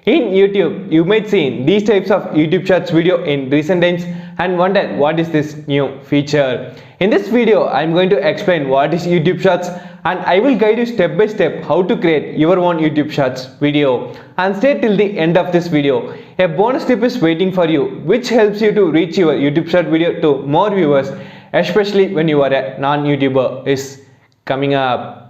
In YouTube, you might see these types of YouTube Shorts video in recent times and wonder what is this new feature. In this video, I am going to explain what is YouTube Shorts and I will guide you step by step how to create your own YouTube Shorts video. And stay till the end of this video. A bonus tip is waiting for you which helps you to reach your YouTube Short video to more viewers, especially when you are a non-YouTuber is coming up.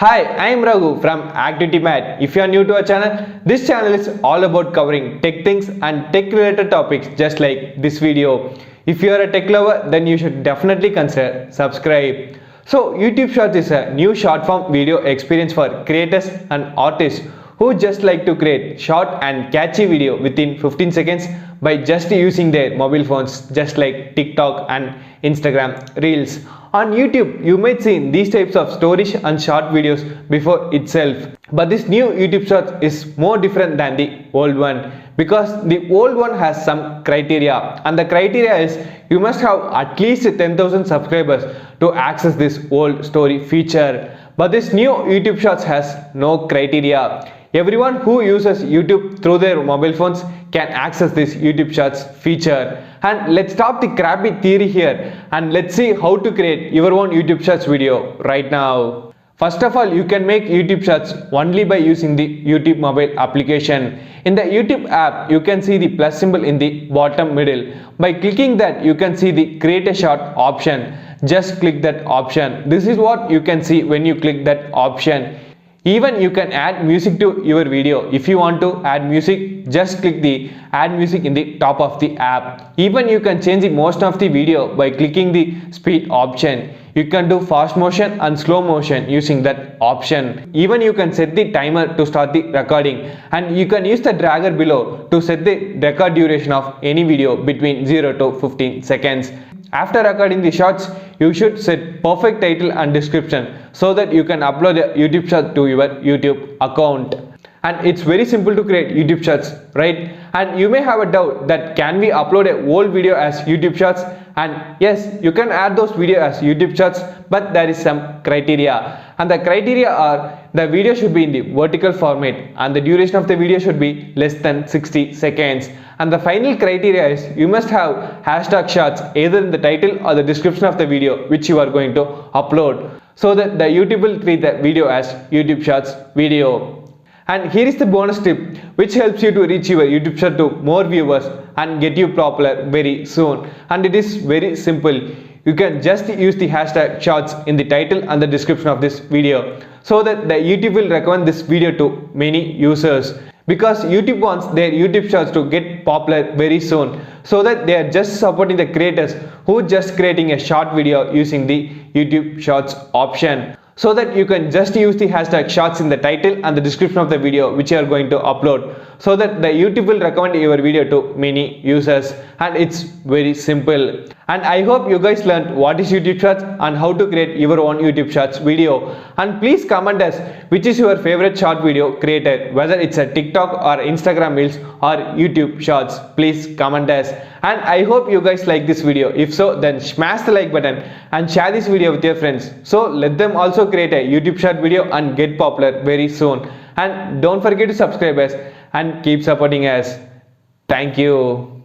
Hi, I am Raghu from ActivityMat. If you are new to our channel, this channel is all about covering tech things and tech related topics just like this video. If you are a tech lover, then you should definitely consider subscribe. So YouTube Shorts is a new short form video experience for creators and artists who just like to create short and catchy video within 15 seconds by just using their mobile phones just like TikTok and Instagram Reels. On YouTube, you might see these types of stories and short videos before itself. But this new YouTube Shorts is more different than the old one because the old one has some criteria, and the criteria is you must have at least 10,000 subscribers to access this old story feature. But this new YouTube Shorts has no criteria. Everyone who uses YouTube through their mobile phones can access this YouTube Shorts feature. And let's stop the crappy theory here and let's see how to create your own YouTube Shorts video right now. First of all, you can make YouTube Shorts only by using the YouTube mobile application. In the YouTube app, you can see the plus symbol in the bottom middle. By clicking that, you can see the create a short option. Just click that option. This is what you can see when you click that option. Even you can add music to your video. If you want to add music, just click the add music in the top of the app. Even you can change the motion of the video by clicking the speed option. You can do fast motion and slow motion using that option. Even you can set the timer to start the recording, and you can use the dragger below to set the record duration of any video between 0 to 15 seconds. After recording the shots, you should set perfect title and description so that you can upload a YouTube short to your YouTube account. And it's very simple to create YouTube Shorts, right? And you may have a doubt that can we upload a whole video as YouTube Shorts? And yes, you can add those videos as YouTube Shorts, but there is some criteria. And the criteria are the video should be in the vertical format and the duration of the video should be less than 60 seconds. And the final criteria is you must have hashtag shorts either in the title or the description of the video which you are going to upload, so that the YouTube will treat the video as YouTube Shorts video. And here is the bonus tip which helps you to reach your YouTube Short to more viewers and get you popular very soon. And it is very simple. You can just use the hashtag shorts in the title and the description of this video so that the YouTube will recommend this video to many users. Because YouTube wants their YouTube Shorts to get popular very soon, so that they are just supporting the creators who just creating a short video using the YouTube Shorts option. So that you can just use the hashtag shorts in the title and the description of the video which you are going to upload, so that the YouTube will recommend your video to many users. And it's very simple. And I hope you guys learned what is YouTube Shorts and how to create your own YouTube Shorts video. And please comment us which is your favorite short video created, whether it's a TikTok or Instagram Reels or YouTube Shorts. Please comment us. And I hope you guys like this video. If so, then smash the like button and share this video with your friends, so let them also create a YouTube Short video and get popular very soon. And don't forget to subscribe us and keep supporting us. Thank you.